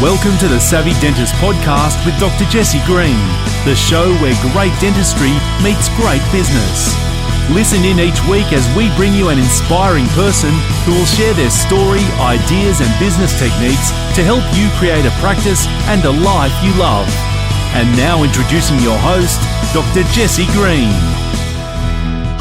Welcome to the Savvy Dentist podcast with Dr. Jesse Green, the show where great dentistry meets great business. Listen in each week as we bring you an inspiring person who will share their story, ideas and business techniques to help you create a practice and a life you love. And now introducing your host, Dr. Jesse Green.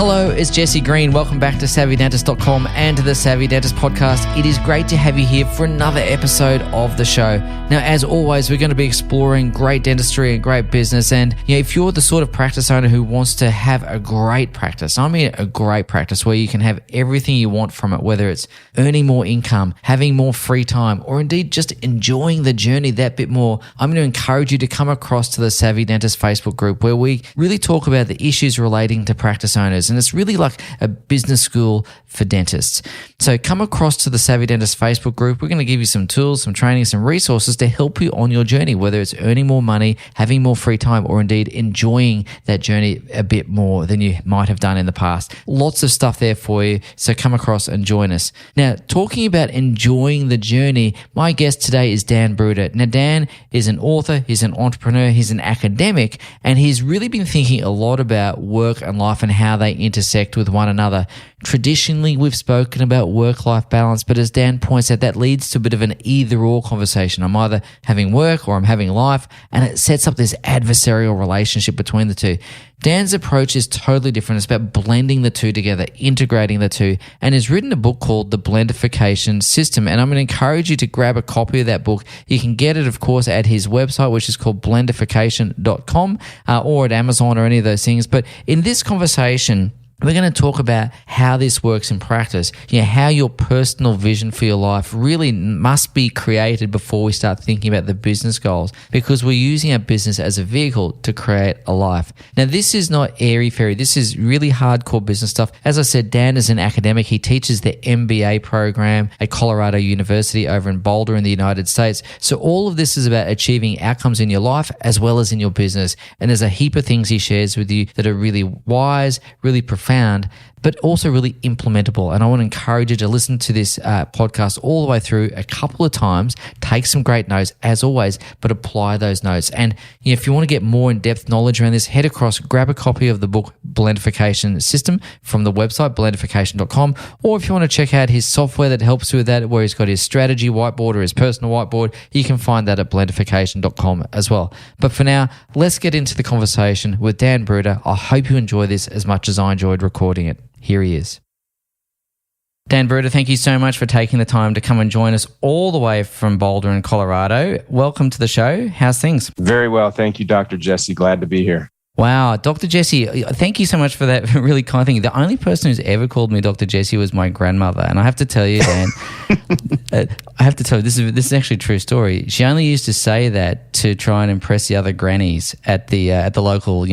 Hello, it's Jesse Green. Welcome back to SavvyDentist.com and to the Savvy Dentist podcast. It is great to have you here for another episode of the show. Now, as always, we're going to be exploring great dentistry and great business. And if you're the sort of practice owner who wants to have a great practice, I mean a great practice where you can have everything you want from it, whether it's earning more income, having more free time, or indeed just enjoying the journey that bit more, I'm going to encourage you to come across to the Savvy Dentist Facebook group where we really talk about the issues relating to practice owners. And it's really like a business school for dentists. So come across to the Savvy Dentist Facebook group. We're going to give you some tools, some training, some resources to help you on your journey, whether it's earning more money, having more free time, or indeed enjoying that journey a bit more than you might have done in the past. Lots of stuff there for you. So come across and join us. Now, talking about enjoying the journey, my guest today is Dan Bruder. Now, Dan is an author, he's an entrepreneur, he's an academic, and he's really been thinking a lot about work and life and how they intersect with one another. Traditionally, we've spoken about work-life balance, but as Dan points out, that leads to a bit of an either-or conversation. I'm either having work or I'm having life, and it sets up this adversarial relationship between the two. Dan's approach is totally different. It's about blending the two together, integrating the two, and has written a book called The Blendification System. And I'm going to encourage you to grab a copy of that book. You can get it, of course, at his website, which is called blendification.com, or at Amazon or any of those things. But in this conversation, we're going to talk about how this works in practice, how your personal vision for your life really must be created before we start thinking about the business goals, because we're using our business as a vehicle to create a life. Now, this is not airy-fairy. This is really hardcore business stuff. As I said, Dan is an academic. He teaches the MBA program at Colorado University over in Boulder in the United States. So all of this is about achieving outcomes in your life as well as in your business. And there's a heap of things he shares with you that are really wise, really profound, but also really implementable. And I want to encourage you to listen to this podcast all the way through a couple of times, take some great notes as always, but apply those notes. And if you want to get more in-depth knowledge around this, head across, grab a copy of the book Blendification System from the website, blendification.com, or if you want to check out his software that helps you with that, where he's got his strategy whiteboard or his personal whiteboard, you can find that at blendification.com as well. But for now, let's get into the conversation with Dan Bruder. I hope you enjoy this as much as I enjoyed recording it. Here he is. Dan Bruder, thank you so much for taking the time to come and join us all the way from Boulder in Colorado. Welcome to the show. How's things? Very well. Thank you, Dr. Jesse. Glad to be here. Wow. Dr. Jesse, thank you so much for that really kind thing. The only person who's ever called me Dr. Jesse was my grandmother. And I have to tell you, Dan, this is actually a true story. She only used to say that to try and impress the other grannies at the local,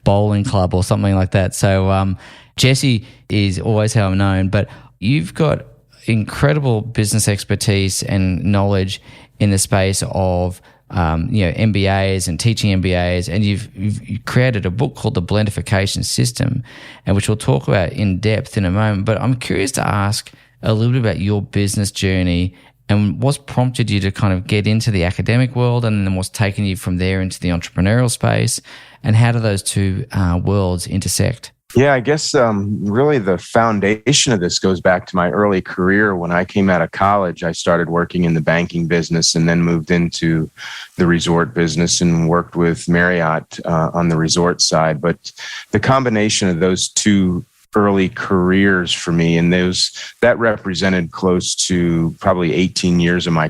bowling club or something like that. So, Jesse is always how I'm known, but you've got incredible business expertise and knowledge in the space of MBAs and teaching MBAs, and you've created a book called The Blendification System, and which we'll talk about in depth in a moment. But I'm curious to ask a little bit about your business journey and what's prompted you to kind of get into the academic world, and then what's taken you from there into the entrepreneurial space, and how do those two worlds intersect? Yeah, I guess really the foundation of this goes back to my early career. When I came out of college, I started working in the banking business and then moved into the resort business and worked with Marriott on the resort side. But the combination of those two early careers for me, and that represented close to probably 18 years of my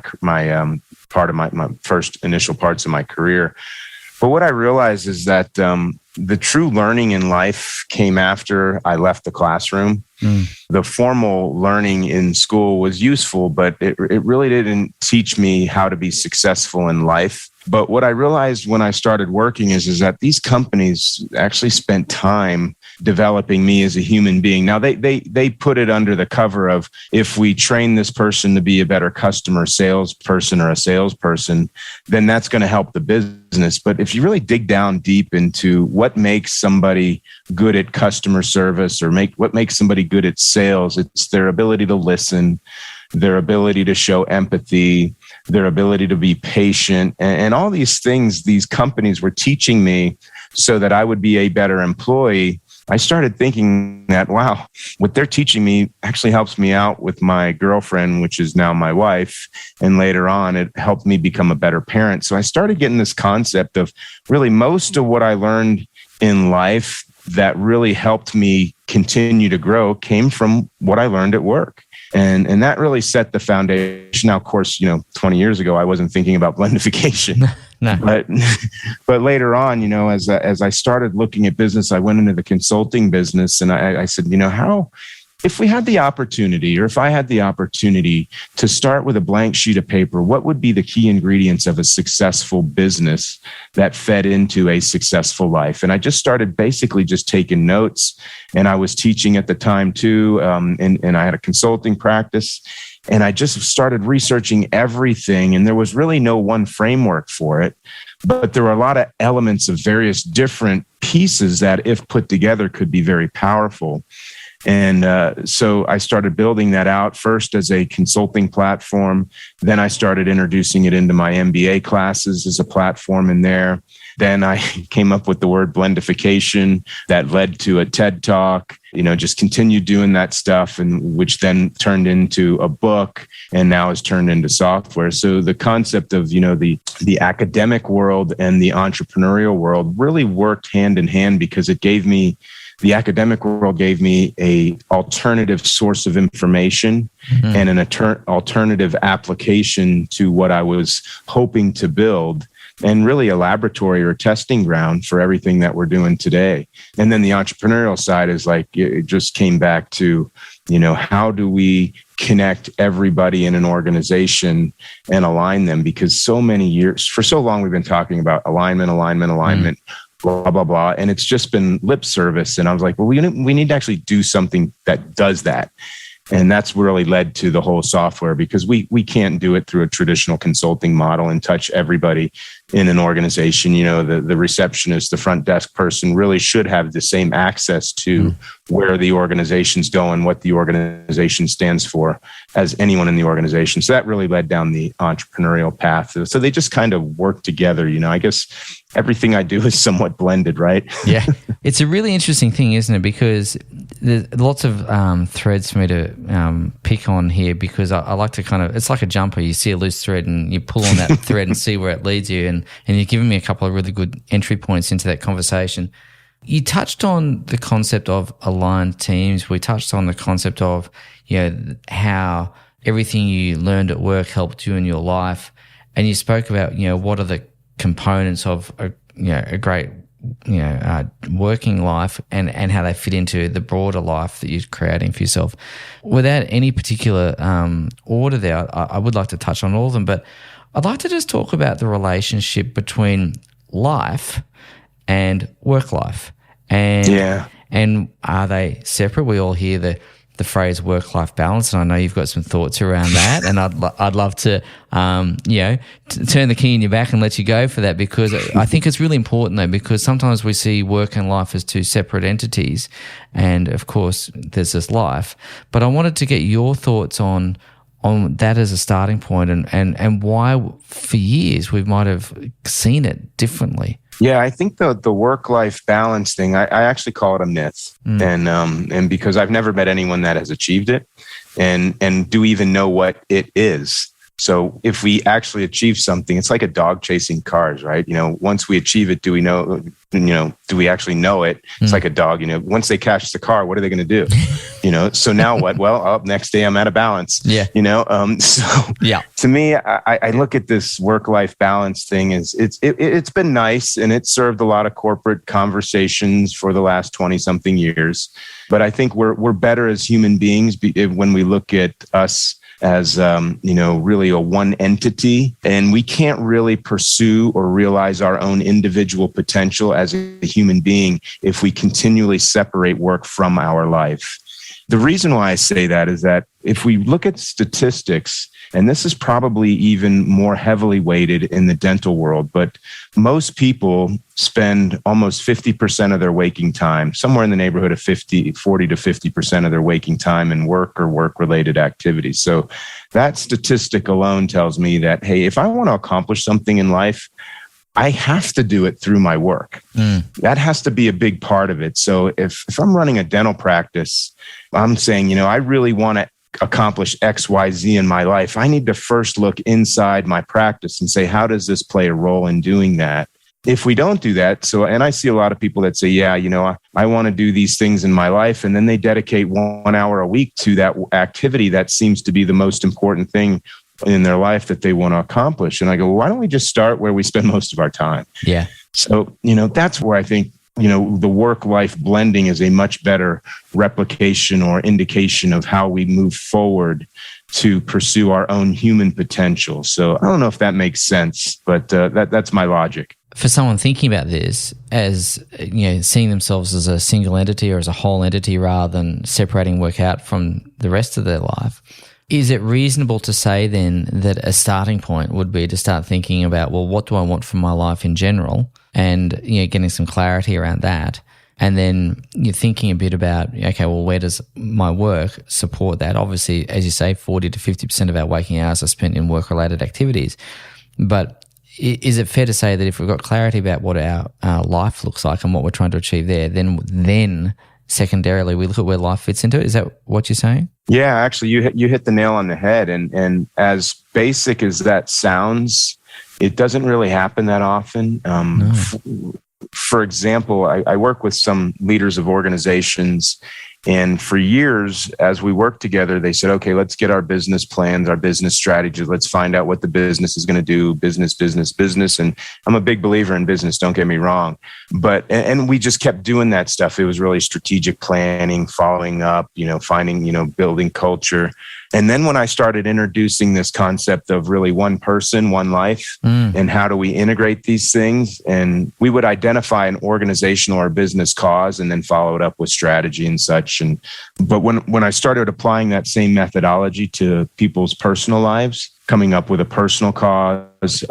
first initial parts of my career. But what I realized is that the true learning in life came after I left the classroom. The formal learning in school was useful, but it really didn't teach me how to be successful in life. But what I realized when I started working is that these companies actually spent time developing me as a human being. Now, they put it under the cover of, if we train this person to be a better customer salesperson or a salesperson, then that's going to help the business. But if you really dig down deep into what makes somebody good at customer service or what makes somebody good at sales, it's their ability to listen, their ability to show empathy, their ability to be patient, and all these things these companies were teaching me so that I would be a better employee. I started thinking that, wow, what they're teaching me actually helps me out with my girlfriend, which is now my wife. And later on, it helped me become a better parent. So I started getting this concept of really most of what I learned in life that really helped me continue to grow came from what I learned at work. And that really set the foundation. Now, of course, 20 years ago, I wasn't thinking about blendification. No. But later on, as I started looking at business, I went into the consulting business, and I said, if we had the opportunity, or if I had the opportunity to start with a blank sheet of paper, what would be the key ingredients of a successful business that fed into a successful life? And I just started basically just taking notes, and I was teaching at the time too, and I had a consulting practice. And I just started researching everything, and there was really no one framework for it. But there were a lot of elements of various different pieces that, if put together, could be very powerful. And so I started building that out first as a consulting platform. Then I started introducing it into my MBA classes as a platform in there. Then I came up with the word blendification that led to a TED Talk, just continued doing that stuff, and which then turned into a book and now has turned into software. So the concept of, the academic world and the entrepreneurial world really worked hand in hand, because the academic world gave me a alternative source of information and an alternative application to what I was hoping to build, and really a laboratory or testing ground for everything that we're doing today. And then the entrepreneurial side is like, it just came back to, how do we connect everybody in an organization and align them? Because for so long, we've been talking about alignment, blah, blah, blah. And it's just been lip service. And I was like, well, we need to actually do something that does that. And that's really led to the whole software, because we can't do it through a traditional consulting model and touch everybody in an organization. The receptionist, the front desk person really should have the same access to where the organization's going, what the organization stands for, as anyone in the organization. So that really led down the entrepreneurial path. So they just kind of work together. I guess everything I do is somewhat blended, right? Yeah. It's a really interesting thing, isn't it? Because there's lots of threads for me to pick on here, because I like to it's like a jumper. You see a loose thread and you pull on that thread and see where it leads you. And you've given me a couple of really good entry points into that conversation. You touched on the concept of aligned teams. We touched on the concept of, how everything you learned at work helped you in your life. And you spoke about, what are the components of a great working life and how they fit into the broader life that you're creating for yourself. Without any particular order there, I would like to touch on all of them, but I'd like to just talk about the relationship between life and work life. And are they separate? We all hear the phrase work-life balance, and I know you've got some thoughts around that, and I'd love to, turn the key in your back and let you go for that, because I think it's really important, though, because sometimes we see work and life as two separate entities, and of course there's this life. But I wanted to get your thoughts on that as a starting point, and why for years we might have seen it differently. Yeah, I think the work-life balance thing, I actually call it a myth. And because I've never met anyone that has achieved it and do even know what it is. So if we actually achieve something, it's like a dog chasing cars, right? Once we achieve it, do we know, do we actually know it? It's like a dog, once they catch the car, what are they going to do? So now what? Well, next day I'm out of balance. Yeah. To me, I look at this work-life balance thing as it's been nice, and it served a lot of corporate conversations for the last 20 something years. But I think we're better as human beings when we look at us as, really a one entity, and we can't really pursue or realize our own individual potential as a human being if we continually separate work from our life. The reason why I say that is that if we look at statistics, and this is probably even more heavily weighted in the dental world, but most people spend almost 50% of their waking time, somewhere in the neighborhood of 40 to 50% of their waking time in work or work-related activities. So that statistic alone tells me that, hey, if I want to accomplish something in life, I have to do it through my work. That has to be a big part of it. So if I'm running a dental practice, I'm saying, I really want to accomplish X, Y, Z in my life. I need to first look inside my practice and say, how does this play a role in doing that? If we don't do that, and I see a lot of people that say, I want to do these things in my life. And then they dedicate 1 hour a week to that activity that seems to be the most important thing in their life that they want to accomplish. And I go, well, why don't we just start where we spend most of our time? Yeah. So, that's where I think, the work-life blending is a much better replication or indication of how we move forward to pursue our own human potential. So I don't know if that makes sense, but that's my logic. For someone thinking about this as, seeing themselves as a single entity or as a whole entity rather than separating work out from the rest of their life, is it reasonable to say then that a starting point would be to start thinking about, well, what do I want from my life in general? And, getting some clarity around that. And then you're thinking a bit about, okay, well, where does my work support that? Obviously, as you say, 40 to 50% of our waking hours are spent in work-related activities. But is it fair to say that if we've got clarity about what our life looks like and what we're trying to achieve there, then secondarily we look at where life fits into it? Is that what you're saying? Yeah, actually, you hit the nail on the head. And as basic as that sounds, it doesn't really happen that often. No. For example, I work with some leaders of organizations, and for years, as we worked together, they said, okay, let's get our business plans, our business strategy. Let's find out what the business is going to do, business. And I'm a big believer in business, don't get me wrong. But, and we just kept doing that stuff. It was really strategic planning, following up, finding, building culture. And then when I started introducing this concept of really one person, one life, and how do we integrate these things? And we would identify an organizational or business cause and then follow it up with strategy and such. But when I started applying that same methodology to people's personal lives, coming up with a personal cause,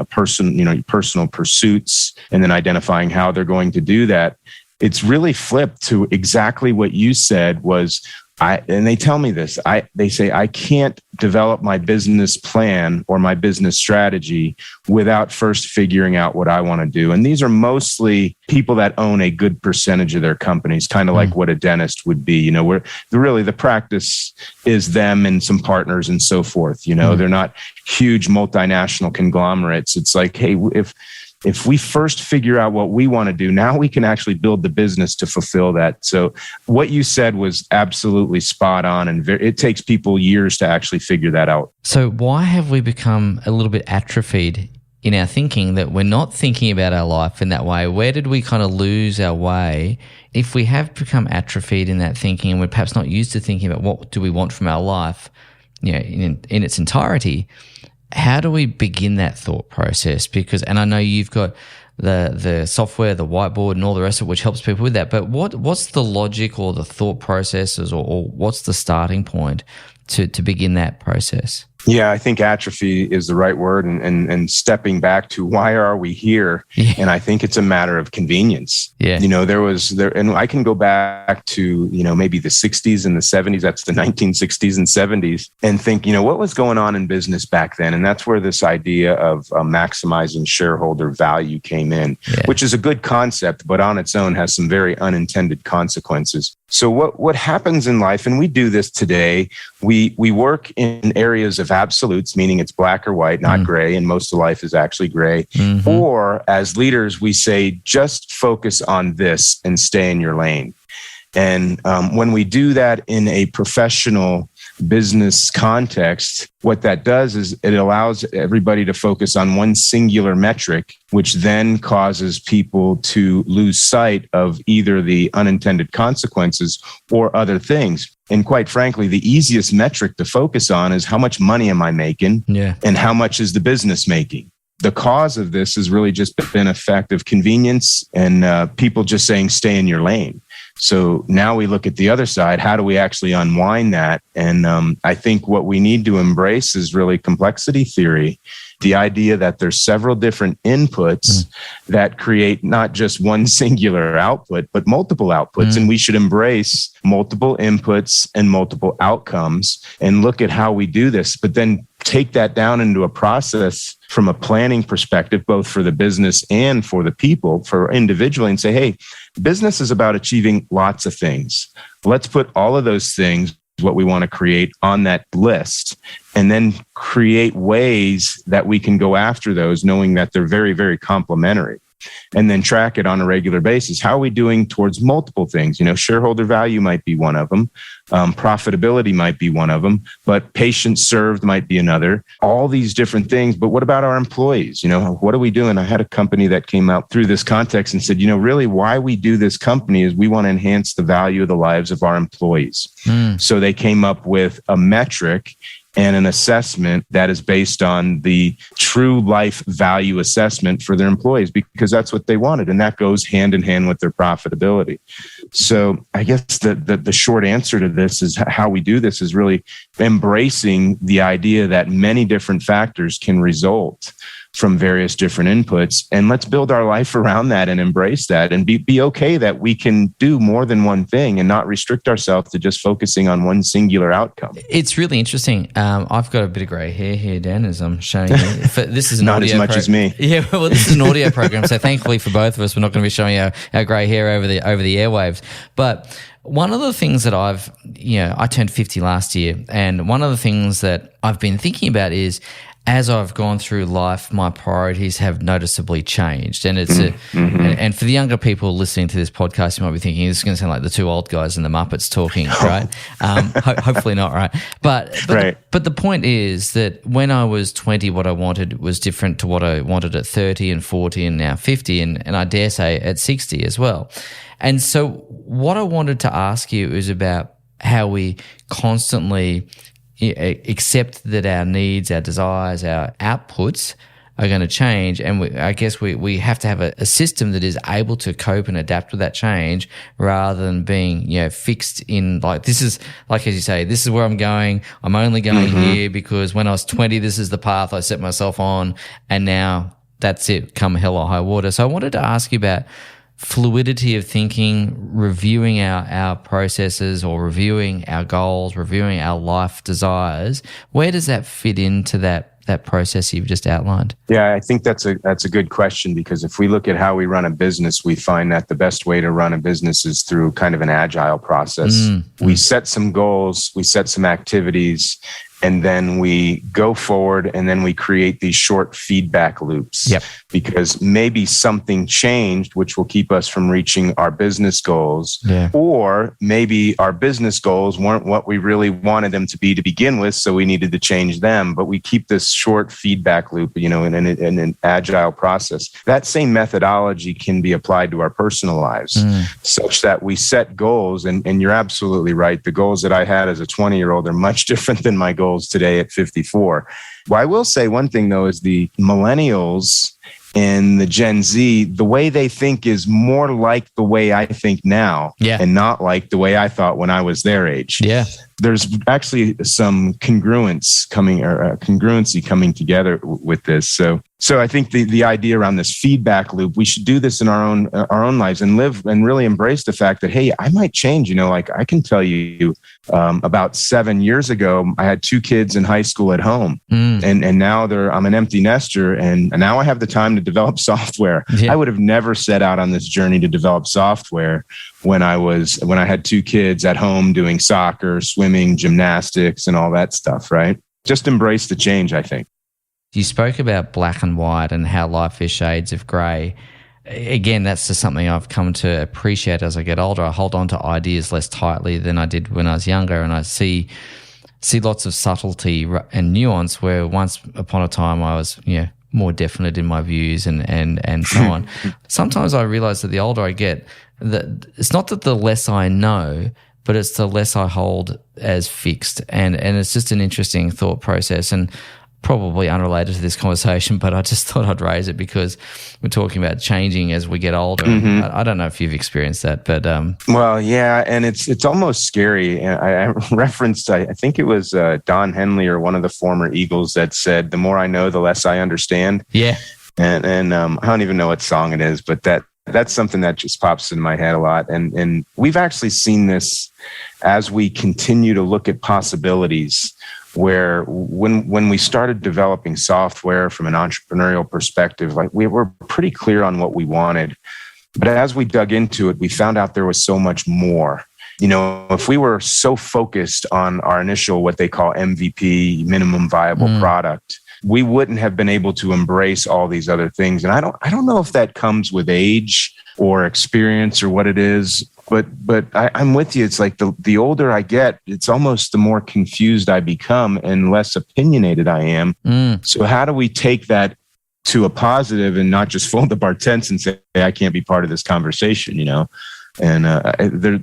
personal pursuits, and then identifying how they're going to do that, it's really flipped to exactly what you said was, and they tell me this, they say, I can't develop my business plan or my business strategy without first figuring out what I want to do. And these are mostly people that own a good percentage of their companies, kind of like what a dentist would be, where really the practice is them and some partners and so forth. They're not huge multinational conglomerates. It's like, hey, if we first figure out what we want to do, now we can actually build the business to fulfill that. So what you said was absolutely spot on. And it takes people years to actually figure that out. So why have we become a little bit atrophied in our thinking that we're not thinking about our life in that way? Where did we kind of lose our way? If we have become atrophied in that thinking and we're perhaps not used to thinking about what do we want from our life, in its entirety, how do we begin that thought process? And I know you've got the software, the whiteboard, and all the rest of it, which helps people with that. But what's the logic or the thought processes, or what's the starting point to begin that process? Yeah, I think atrophy is the right word, and stepping back to why are we here? Yeah. And I think it's a matter of convenience. Yeah. And I can go back to, maybe the 60s and the 70s, that's the 1960s and 70s, and think, what was going on in business back then? And that's where this idea of maximizing shareholder value came in, which is a good concept, but on its own has some very unintended consequences. So what happens in life, and we do this today, we work in areas of absolutes, meaning it's black or white, not gray, and most of life is actually gray. Mm-hmm. Or as leaders, we say, just focus on this and stay in your lane. And when we do that in a professional business context, what that does is it allows everybody to focus on one singular metric, which then causes people to lose sight of either the unintended consequences or other things. And quite frankly, the easiest metric to focus on is how much money am I making and how much is the business making? The cause of this has really just been an effect of convenience and people just saying, stay in your lane. So now we look at the other side. How do we actually unwind that? And I think what we need to embrace is really complexity theory. The idea that there's several different inputs that create not just one singular output, but multiple outputs. And we should embrace multiple inputs and multiple outcomes and look at how we do this, but then take that down into a process from a planning perspective, both for the business and for the people, for individually, and say, hey, business is about achieving lots of things. Let's put all of those things, what we want to create, on that list, and then create ways that we can go after those, knowing that they're very, very complementary, and then track it on a regular basis. How are we doing towards multiple things? Shareholder value might be one of them. Profitability might be one of them, but patients served might be another. All these different things. But what about our employees? What are we doing? I had a company that came out through this context and said, really why we do this company is we want to enhance the value of the lives of our employees. So they came up with a metric and an assessment that is based on the true life value assessment for their employees, because that's what they wanted. And that goes hand in hand with their profitability. So I guess the short answer to this is how we do this is really embracing the idea that many different factors can result from various different inputs. And let's build our life around that and embrace that and be okay that we can do more than one thing and not restrict ourselves to just focusing on one singular outcome. It's really interesting. I've got a bit of grey hair here, Dan, as I'm showing you. This is an not audio as much as me. Yeah, well, this is an audio program, so thankfully for both of us, we're not going to be showing our grey hair over the airwaves. But one of the things that I turned 50 last year, and one of the things that I've been thinking about is, as I've gone through life, my priorities have noticeably changed. And it's and for the younger people listening to this podcast, you might be thinking this is going to sound like the two old guys in the Muppets talking, right? Hopefully not, right? But the point is that when I was 20, what I wanted was different to what I wanted at 30 and 40 and now 50 and I dare say at 60 as well. And so what I wanted to ask you is about how we constantly accept that our needs, our desires, our outputs are going to change. And I guess we have to have a system that is able to cope and adapt with that change rather than being, fixed in this is, like as you say, this is where I'm going. I'm only going here because when I was 20, this is the path I set myself on. And now that's it, come hell or high water. So I wanted to ask you about fluidity of thinking, reviewing our processes or reviewing our goals, reviewing our life desires. Where does that fit into that process you've just outlined? Yeah, I think that's a good question, because if we look at how we run a business, we find that the best way to run a business is through kind of an agile process. We set some goals, we set some activities, and then we go forward and then we create these short feedback loops. Yep. Because maybe something changed, which will keep us from reaching our business goals. Yeah. Or maybe our business goals weren't what we really wanted them to be to begin with, so we needed to change them. But we keep this short feedback loop, in an agile process. That same methodology can be applied to our personal lives, such that we set goals. And you're absolutely right. The goals that I had as a 20-year-old are much different than my goals today at 54. Well, I will say one thing, though, is the millennials and the Gen Z, the way they think is more like the way I think now, and not like the way I thought when I was their age. Yeah. There's actually some congruency coming together with this. So I think the idea around this feedback loop, we should do this in our own lives and live and really embrace the fact that, hey, I might change. I can tell you about 7 years ago, I had 2 kids in high school at home, and now I'm an empty nester, and now I have the time to develop software. Yeah. I would have never set out on this journey to develop software when I had 2 kids at home doing soccer, swimming, gymnastics, and all that stuff, right? Just embrace the change, I think. You spoke about black and white and how life is shades of grey. Again, that's just something I've come to appreciate as I get older. I hold on to ideas less tightly than I did when I was younger, and I see lots of subtlety and nuance where once upon a time I was, more definite in my views and so on. Sometimes I realize that the older I get, that it's not that the less I know, but it's the less I hold as fixed. And it's just an interesting thought process. And probably unrelated to this conversation, but I just thought I'd raise it because we're talking about changing as we get older. Mm-hmm. I don't know if you've experienced that, but well, yeah, and it's almost scary. I referenced, I think it was Don Henley or one of the former Eagles that said, "The more I know, the less I understand." Yeah, and I don't even know what song it is, but that's something that just pops in my head a lot. And we've actually seen this as we continue to look at possibilities, where when we started developing software from an entrepreneurial perspective, like we were pretty clear on what we wanted. But as we dug into it, we found out there was so much more. If we were so focused on our initial, what they call MVP, minimum viable product, we wouldn't have been able to embrace all these other things. And I don't know if that comes with age or experience or what it is, but I'm with you. It's like the older I get, it's almost the more confused I become and less opinionated I am. So how do we take that to a positive and not just fold up our tents and say, hey, I can't be part of this conversation, And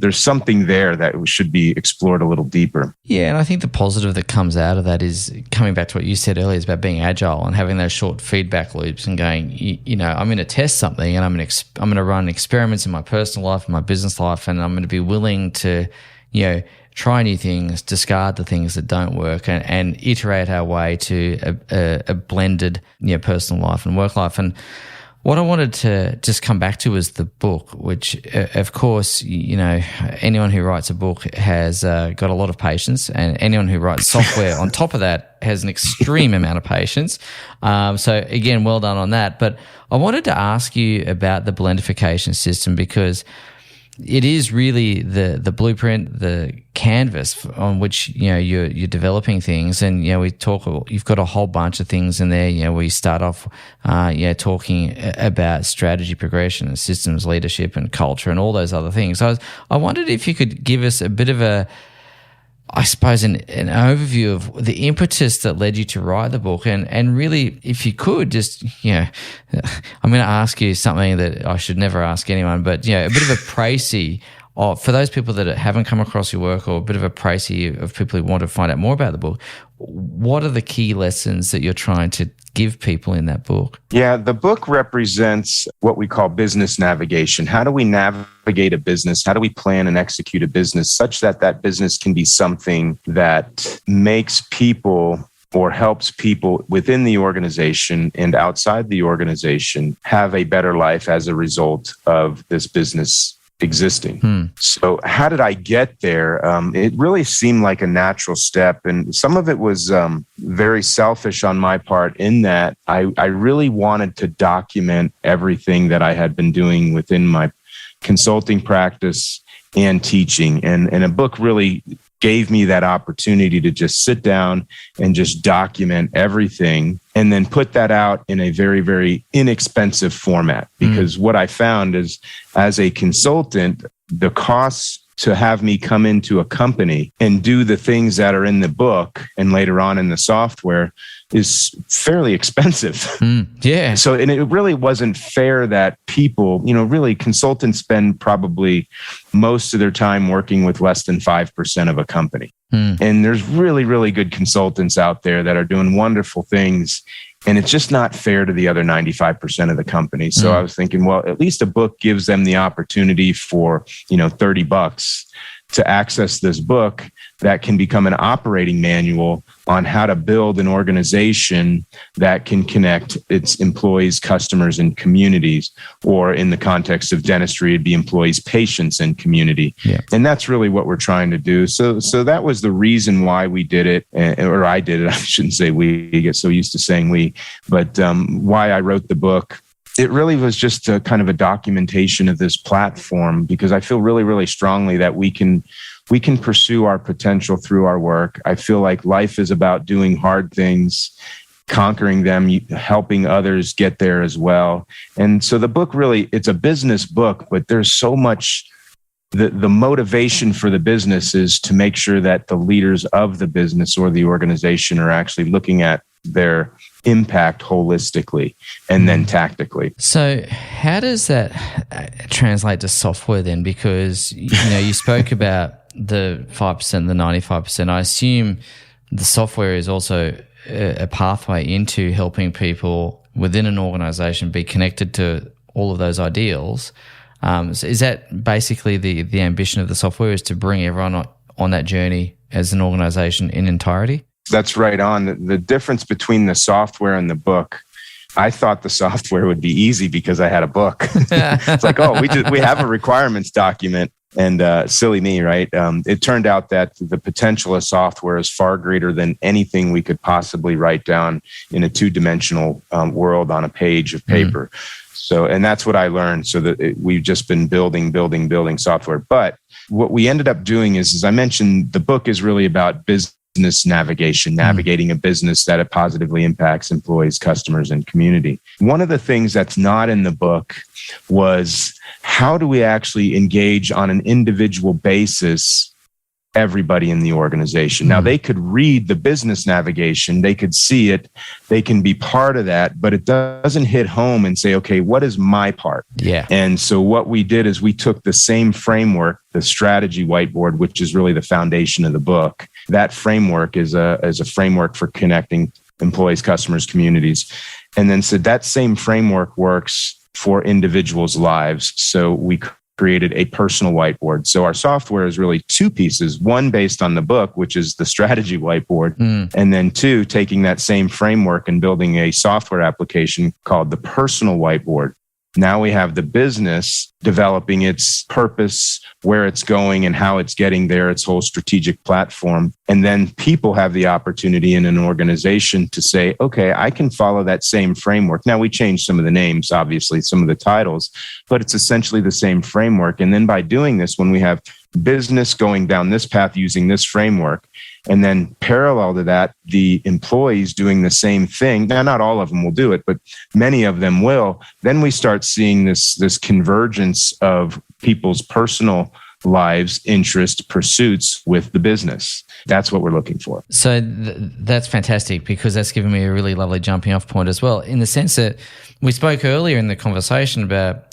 there's something there that should be explored a little deeper. Yeah, and I think the positive that comes out of that is coming back to what you said earlier, is about being agile and having those short feedback loops and going, I'm going to test something and I'm going to run experiments in my personal life and my business life, and I'm going to be willing to, try new things, discard the things that don't work, and iterate our way to a blended, personal life and work life. And what I wanted to just come back to is the book, which, of course, anyone who writes a book has got a lot of patience, and anyone who writes software on top of that has an extreme amount of patience. So, again, well done on that. But I wanted to ask you about the Blendification system, because it is really the blueprint, the canvas on which you're developing things. And you've got a whole bunch of things in there. We start off talking about strategy, progression, and systems, leadership, and culture, and all those other things. So I wondered if you could give us a bit of an overview of the impetus that led you to write the book, and really, if you could just, I'm going to ask you something that I should never ask anyone, but a bit of a précis for those people that haven't come across your work, or a bit of a précis of people who want to find out more about the book. What are the key lessons that you're trying to give people in that book? Yeah, the book represents what we call business navigation. How do we navigate a business? How do we plan and execute a business such that that business can be something that makes people or helps people within the organization and outside the organization have a better life as a result of this business existing. So how did I get there? It really seemed like a natural step. And some of it was very selfish on my part, in that I really wanted to document everything that I had been doing within my consulting practice and teaching. And a book really gave me that opportunity to just sit down and just document everything, and then put that out in a very, very inexpensive format. Because what I found is, as a consultant, the costs to have me come into a company and do the things that are in the book and later on in the software is fairly expensive. Yeah. So, and it really wasn't fair that people, really, consultants spend probably most of their time working with less than 5% of a company. And there's really, really good consultants out there that are doing wonderful things. And it's just not fair to the other 95% of the company. So I was thinking, well, at least a book gives them the opportunity for, $30 to access this book that can become an operating manual on how to build an organization that can connect its employees, customers, and communities, or in the context of dentistry, it'd be employees, patients, and community. Yeah. And that's really what we're trying to do. So that was the reason why we did it, or I did it. I shouldn't say we, get so used to saying we, but why I wrote the book. It really was just a kind of a documentation of this platform, because I feel really, really strongly that we can pursue our potential through our work. I feel like life is about doing hard things, conquering them, helping others get there as well. And so the book really, it's a business book, but there's so much, the motivation for the business is to make sure that the leaders of the business or the organization are actually looking at their impact holistically and then tactically. So how does that translate to software then? Because, you spoke about the 5%, the 95%. I assume the software is also a pathway into helping people within an organization be connected to all of those ideals. So is that basically the ambition of the software, is to bring everyone on that journey as an organization in entirety? That's right on. The difference between the software and the book, I thought the software would be easy because I had a book. It's like, oh, we have a requirements document, and silly me, right? It turned out that the potential of software is far greater than anything we could possibly write down in a two-dimensional world on a page of paper. So, and that's what I learned. So that we've just been building software. But what we ended up doing is, as I mentioned, the book is really about business navigation, navigating a business that it positively impacts employees, customers, and community. One of the things that's not in the book was, how do we actually engage on an individual basis everybody in the organization? Now, they could read the business navigation, they could see it, they can be part of that, but it doesn't hit home and say, okay, what is my part? Yeah. And so what we did is we took the same framework, the strategy whiteboard, which is really the foundation of the book. That framework is a framework for connecting employees, customers, communities, and then said that same framework works for individuals' lives. So we created a personal whiteboard. So our software is really two pieces, one based on the book, which is the strategy whiteboard, and then two, taking that same framework and building a software application called the personal whiteboard. Now we have the business developing its purpose, where it's going and how it's getting there, its whole strategic platform. And then people have the opportunity in an organization to say, okay, I can follow that same framework. Now we changed some of the names, obviously, some of the titles, but it's essentially the same framework. And then by doing this, when we have business going down this path using this framework, and then parallel to that, the employees doing the same thing. Now, not all of them will do it, but many of them will. Then we start seeing this convergence of people's personal lives, interests, pursuits with the business. That's what we're looking for. So that's fantastic, because that's given me a really lovely jumping off point as well, in the sense that we spoke earlier in the conversation about,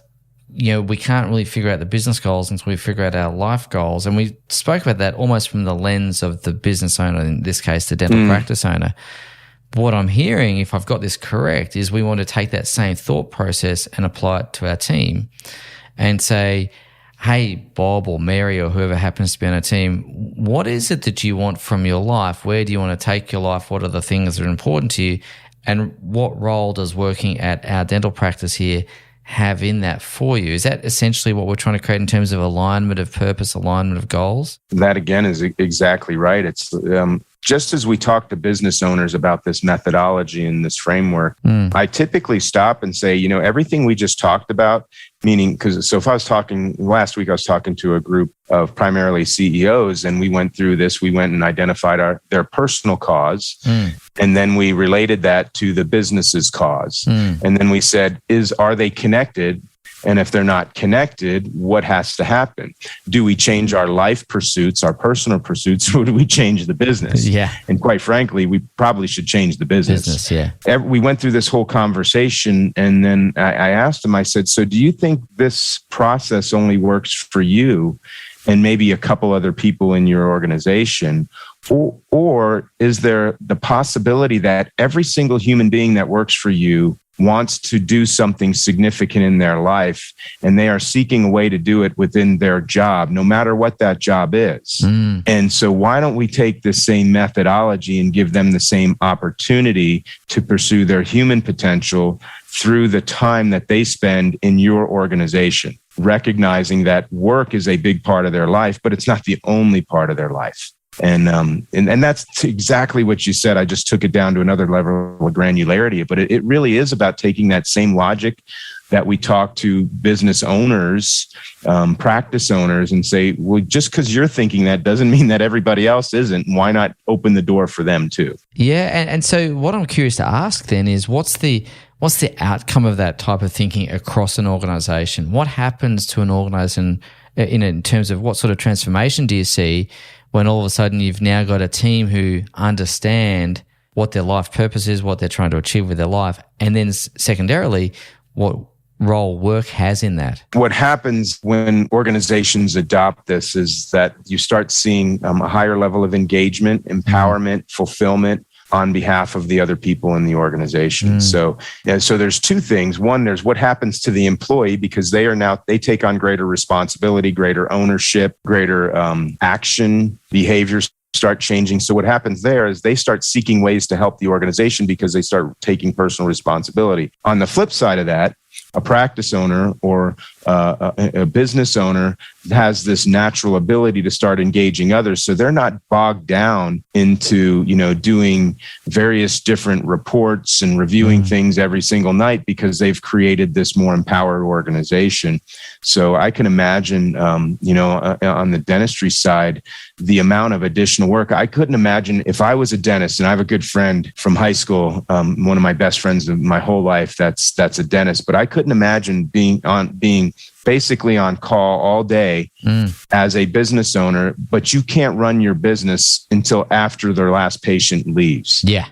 we can't really figure out the business goals until we figure out our life goals. And we spoke about that almost from the lens of the business owner, in this case, the dental practice owner. What I'm hearing, if I've got this correct, is we want to take that same thought process and apply it to our team and say, hey, Bob or Mary or whoever happens to be on a team, what is it that you want from your life? Where do you want to take your life? What are the things that are important to you? And what role does working at our dental practice here have in that for you? Is that essentially what we're trying to create in terms of alignment of purpose, alignment of goals? That, again, is exactly right. It's just as we talk to business owners about this methodology and this framework, I typically stop and say, everything we just talked about, meaning, so if I was talking last week, I was talking to a group of primarily CEOs, and we went through this. We went and identified their personal cause, and then we related that to the business's cause. And then we said, are they connected? And if they're not connected, what has to happen? Do we change our life pursuits, our personal pursuits, or do we change the business? Yeah. And quite frankly, we probably should change the business. We went through this whole conversation, and then I asked him, I said, so do you think this process only works for you and maybe a couple other people in your organization? Or is there the possibility that every single human being that works for you wants to do something significant in their life, and they are seeking a way to do it within their job, no matter what that job is? And so why don't we take the same methodology and give them the same opportunity to pursue their human potential through the time that they spend in your organization, recognizing that work is a big part of their life, but it's not the only part of their life. And that's exactly what you said. I just took it down to another level of granularity, but it really is about taking that same logic that we talk to business owners, practice owners, and say, well, just because you're thinking that doesn't mean that everybody else isn't. Why not open the door for them too? Yeah. And so what I'm curious to ask then is, what's the outcome of that type of thinking across an organization? What happens to an organization in terms of what sort of transformation do you see when all of a sudden you've now got a team who understand what their life purpose is, what they're trying to achieve with their life, and then secondarily, what role work has in that? What happens when organizations adopt this is that you start seeing a higher level of engagement, empowerment, fulfillment, on behalf of the other people in the organization. So there's two things. One, there's what happens to the employee, because they take on greater responsibility, greater ownership, greater action, behaviors start changing. So what happens there is they start seeking ways to help the organization because they start taking personal responsibility. On the flip side of that, a practice owner or a business owner has this natural ability to start engaging others. So they're not bogged down into, doing various different reports and reviewing things every single night, because they've created this more empowered organization. So I can imagine, on the dentistry side, the amount of additional work. I couldn't imagine if I was a dentist, and I have a good friend from high school, one of my best friends of my whole life, that's a dentist, but I couldn't imagine being basically on call all day as a business owner, but you can't run your business until after their last patient leaves. Yeah.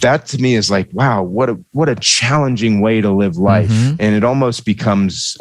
That to me is like, wow, what a challenging way to live life. And it almost becomes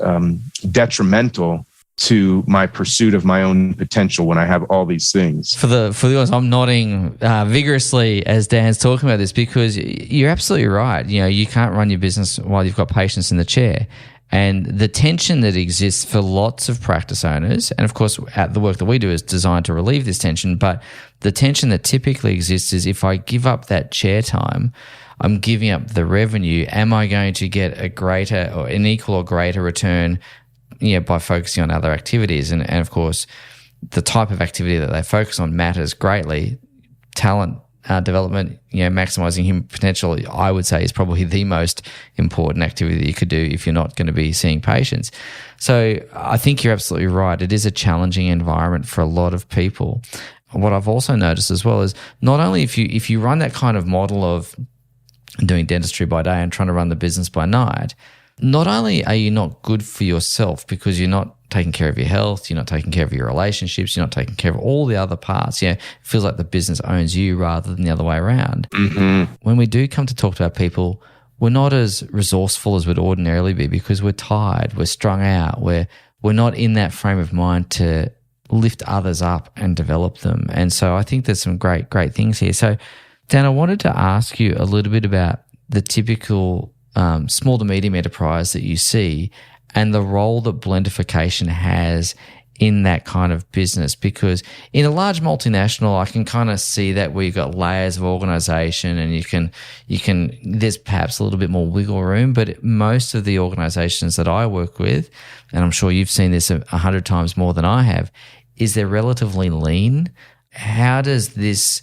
detrimental to my pursuit of my own potential when I have all these things. For the audience, I'm nodding vigorously as Dan's talking about this, because you're absolutely right. You can't run your business while you've got patients in the chair. And the tension that exists for lots of practice owners, and of course, the work that we do is designed to relieve this tension, but the tension that typically exists is, if I give up that chair time, I'm giving up the revenue. Am I going to get a greater or an equal or greater return by focusing on other activities? And of course, the type of activity that they focus on matters greatly. Talent development, maximizing human potential, I would say, is probably the most important activity that you could do if you're not going to be seeing patients. So I think you're absolutely right. It is a challenging environment for a lot of people. What I've also noticed as well is, not only if you run that kind of model of doing dentistry by day and trying to run the business by night, not only are you not good for yourself because you're not taking care of your health, you're not taking care of your relationships, you're not taking care of all the other parts. It feels like the business owns you rather than the other way around. When we do come to talk to our people, we're not as resourceful as we'd ordinarily be, because we're tired, we're strung out, we're not in that frame of mind to lift others up and develop them. And so I think there's some great things here. So Dan, I wanted to ask you a little bit about the typical small to medium enterprise that you see, and the role that Blendification has in that kind of business. Because in a large multinational, I can kind of see that where you've got layers of organization, and you can there's perhaps a little bit more wiggle room. But most of the organizations that I work with, and I'm sure you've seen this 100 times more than I have, is they're relatively lean. How does this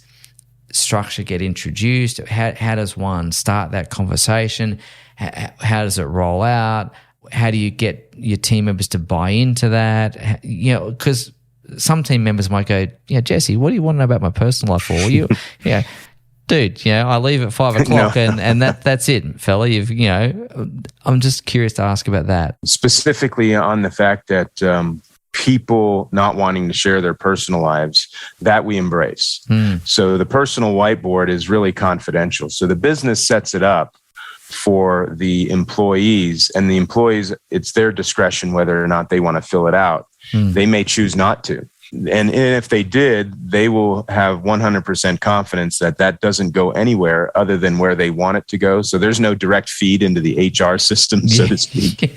structure get introduced? How does one start that conversation? How does it roll out? How do you get your team members to buy into that? Because some team members might go, Jesse, what do you want to know about my personal life for? Dude, I leave at 5 o'clock and that's it, fella. I'm just curious to ask about that. Specifically on the fact that people not wanting to share their personal lives, that we embrace. So the personal whiteboard is really confidential. So the business sets it up for the employees, and the employees, it's their discretion whether or not they want to fill it out. They may choose not to. And if they did, they will have 100% confidence that doesn't go anywhere other than where they want it to go. So there's no direct feed into the HR system, so to speak.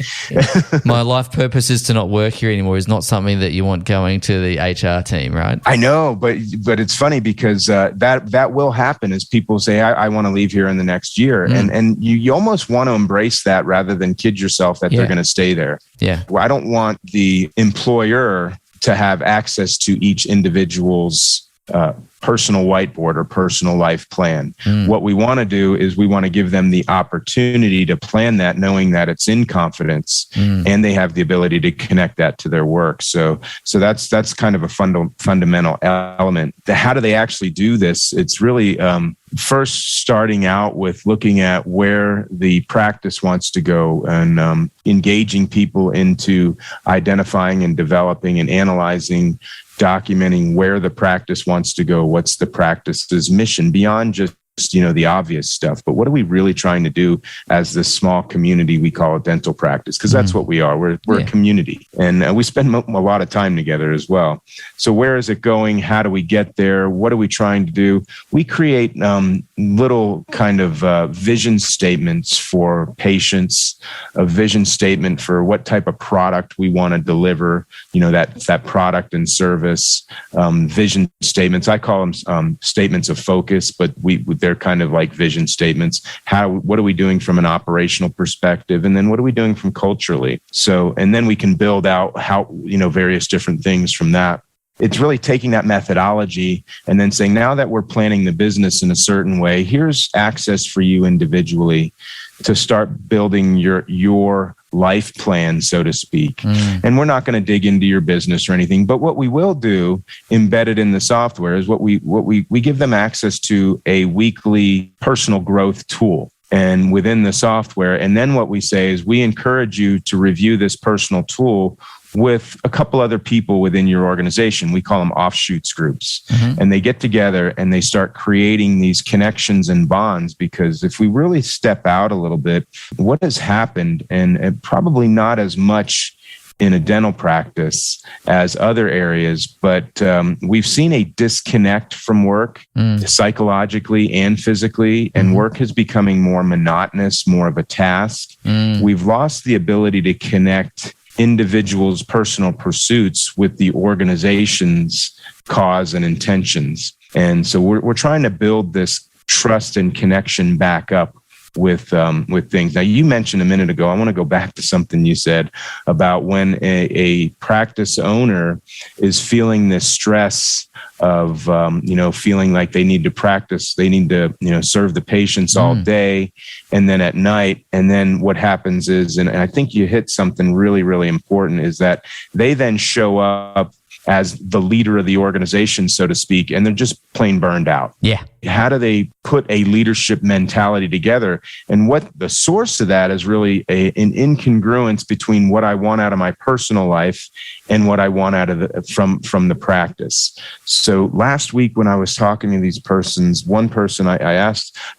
My life purpose is to not work here anymore is not something that you want going to the HR team, right? I know, but it's funny because that will happen as people say, I want to leave here in the next year. And you almost want to embrace that rather than kid yourself that they're going to stay there. I don't want the employer to have access to each individual's personal whiteboard or personal life plan. What we want to do is we want to give them the opportunity to plan that, knowing that it's in confidence and they have the ability to connect that to their work. So that's kind of a fundamental element. How do they actually do this? It's really first starting out with looking at where the practice wants to go and engaging people into identifying and developing and analyzing, documenting where the practice wants to go. What's the practice's mission beyond just the obvious stuff, but what are we really trying to do as this small community we call a dental practice? Because that's what we are. We're a community, and we spend a lot of time together as well. So where is it going? How do we get there? What are we trying to do? We create little kind of vision statements for patients, a vision statement for what type of product we want to deliver, that product and service, vision statements. I call them statements of focus, but they're kind of like vision statements. What are we doing from an operational perspective? And then what are we doing from culturally? So, and then we can build out various different things from that. It's really taking that methodology and then saying, now that we're planning the business in a certain way, here's access for you individually to start building your life plan, so to speak. And we're not going to dig into your business or anything, but what we will do embedded in the software is we give them access to a weekly personal growth tool. And within the software, and then what we say is we encourage you to review this personal tool with a couple other people within your organization. We call them offshoots groups. And they get together and they start creating these connections and bonds, because if we really step out a little bit, what has happened, and probably not as much in a dental practice as other areas, but we've seen a disconnect from work psychologically and physically, and work is becoming more monotonous, more of a task. We've lost the ability to connect individuals' personal pursuits with the organization's cause and intentions. And so we're trying to build this trust and connection back up with things. Now, you mentioned a minute ago, I want to go back to something you said about when a practice owner is feeling this stress of, feeling like they need to practice, they need to, serve the patients all day and then at night. And then what happens is, and I think you hit something really, really important, is that they then show up as the leader of the organization, so to speak, and they're just plain burned out. Yeah. How do they put a leadership mentality together? And what the source of that is really an incongruence between what I want out of my personal life and what I want out of from the practice. So last week when I was talking to these persons, one person I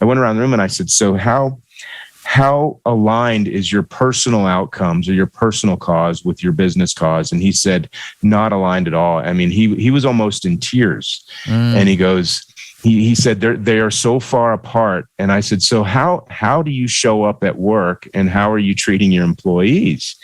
went around the room and I said, so how aligned is your personal outcomes or your personal cause with your business cause? And he said, not aligned at all. I mean, he was almost in tears. And he goes, he said, they are so far apart. And I said, so how do you show up at work and how are you treating your employees?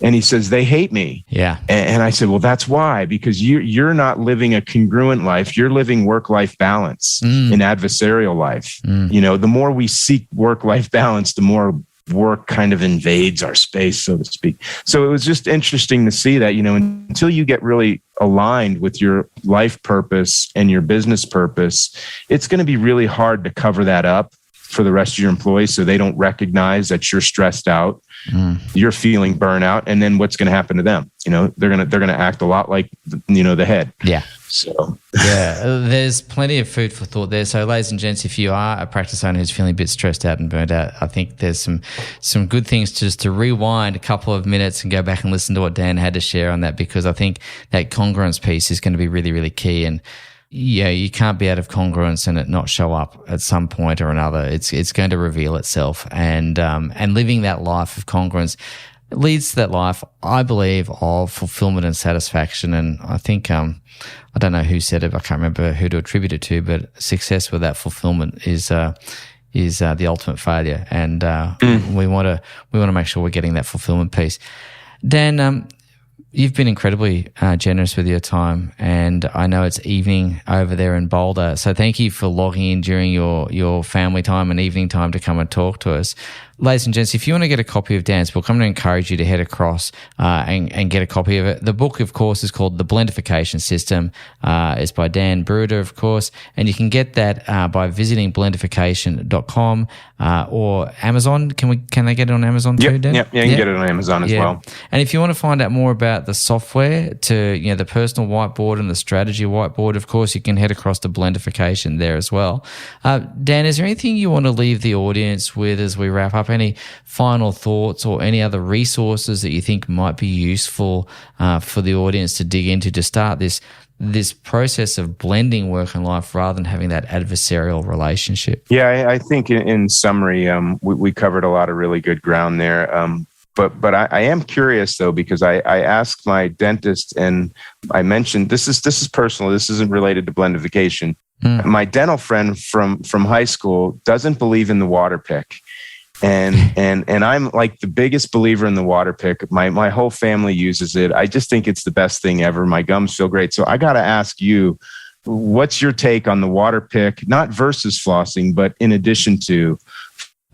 And he says, they hate me. Yeah. And I said, well, that's why, because you're not living a congruent life. You're living work-life balance, an adversarial life. The more we seek work-life balance, the more work kind of invades our space, so to speak. So it was just interesting to see that, until you get really aligned with your life purpose and your business purpose, it's going to be really hard to cover that up for the rest of your employees so they don't recognize that you're stressed out, you're feeling burnout, and then what's going to happen to them? They're going to act a lot like the head. Yeah. So there's plenty of food for thought there. So, ladies and gents, if you are a practice owner who's feeling a bit stressed out and burnt out, I think there's some good things to rewind a couple of minutes and go back and listen to what Dan had to share on that, because I think that congruence piece is going to be really, really key. And you can't be out of congruence and it not show up at some point or another. It's going to reveal itself, and living that life of congruence leads to that life, I believe, of fulfillment and satisfaction. And I think, I don't know who said it, I can't remember who to attribute it to, but success without fulfillment is the ultimate failure. And we want to make sure we're getting that fulfillment piece. Dan, you've been incredibly generous with your time, and I know it's evening over there in Boulder. So thank you for logging in during your family time and evening time to come and talk to us. Ladies and gents, if you want to get a copy of Dan's book, I'm going to encourage you to head across and get a copy of it. The book, of course, is called The Blendification System. It's by Dan Bruder, of course, and you can get that by visiting blendification.com or Amazon. Can they get it on Amazon too, Dan? Yeah, you can get it on Amazon as well. And if you want to find out more about about the software to, the personal whiteboard and the strategy whiteboard, of course, you can head across to Blendification there as well. Dan, is there anything you want to leave the audience with as we wrap up? Any final thoughts or any other resources that you think might be useful for the audience to dig into to start this process of blending work and life rather than having that adversarial relationship? Yeah, I think in summary, we covered a lot of really good ground there. But I am curious though, because I asked my dentist, and I mentioned this is personal. This isn't related to Blendification. My dental friend from high school doesn't believe in the water pick. And I'm like the biggest believer in the water pick. My whole family uses it. I just think it's the best thing ever. My gums feel great. So I got to ask you, what's your take on the water pick, not versus flossing, but in addition to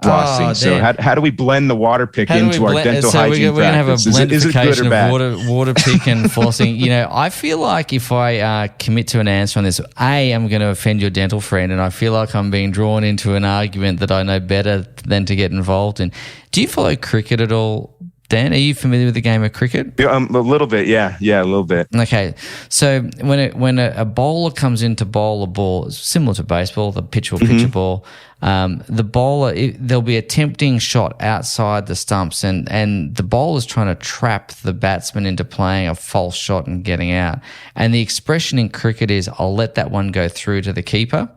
flossing? So how do we blend the water pick into our dental hygiene we're practice? We're going to have a Blendification bad? of water pick and flossing. I feel like if I commit to an answer on this, I'm going to offend your dental friend, and I feel like I'm being drawn into an argument that I know better than to get involved in. Do you follow cricket at all, Dan? Are you familiar with the game of cricket? Yeah, a little bit, yeah, a little bit. Okay, so when a bowler comes in to bowl a ball, similar to baseball, the pitcher will pitch a ball. The bowler, there'll be a tempting shot outside the stumps, and the bowler's trying to trap the batsman into playing a false shot and getting out. And the expression in cricket is, "I'll let that one go through to the keeper,"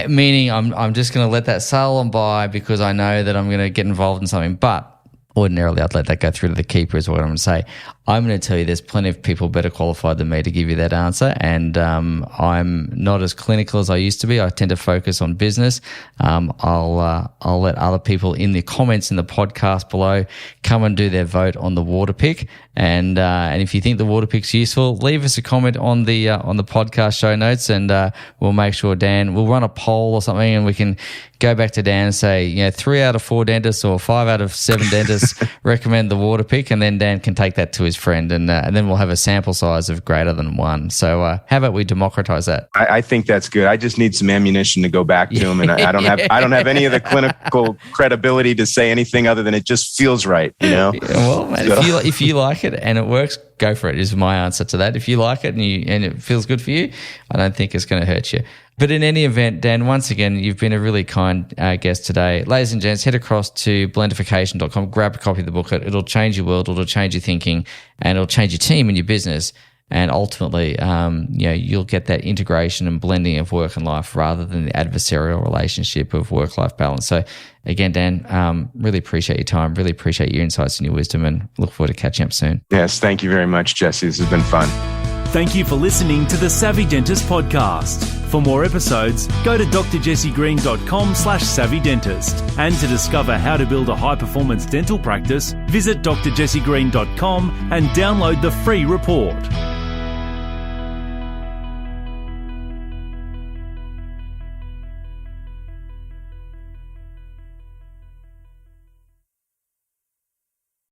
meaning I'm just going to let that sail on by because I know that I'm going to get involved in something, but ordinarily, I'd let that go through to the keeper is what I'm going to say. I'm going to tell you there's plenty of people better qualified than me to give you that answer, and I'm not as clinical as I used to be. I tend to focus on business. I'll let other people in the comments in the podcast below come and do their vote on the water pick, and if you think the water pick's useful, leave us a comment on the podcast show notes, and we'll make sure we'll run a poll or something, and we can go back to Dan and say, 3 out of 4 dentists or 5 out of 7 dentists recommend the water pick, and then Dan can take that to his friend, and then we'll have a sample size of greater than 1. So how about we democratize that? I think that's good. I just need some ammunition to go back to him, and I don't have any of the clinical credibility to say anything other than it just feels right. Yeah, well, man, so. if you like it and it works, go for it. Is my answer to that. If you like it and it feels good for you, I don't think it's going to hurt you. But in any event, Dan, once again, you've been a really kind guest today. Ladies and gents, head across to blendification.com, grab a copy of the book. It'll change your world, it'll change your thinking, and it'll change your team and your business. And ultimately, you'll get that integration and blending of work and life rather than the adversarial relationship of work-life balance. So again, Dan, really appreciate your time, really appreciate your insights and your wisdom, and look forward to catching up soon. Yes, thank you very much, Jesse. This has been fun. Thank you for listening to the Savvy Dentist podcast. For more episodes, go to drjessegreen.com/savvydentist. And to discover how to build a high-performance dental practice, visit drjessegreen.com and download the free report.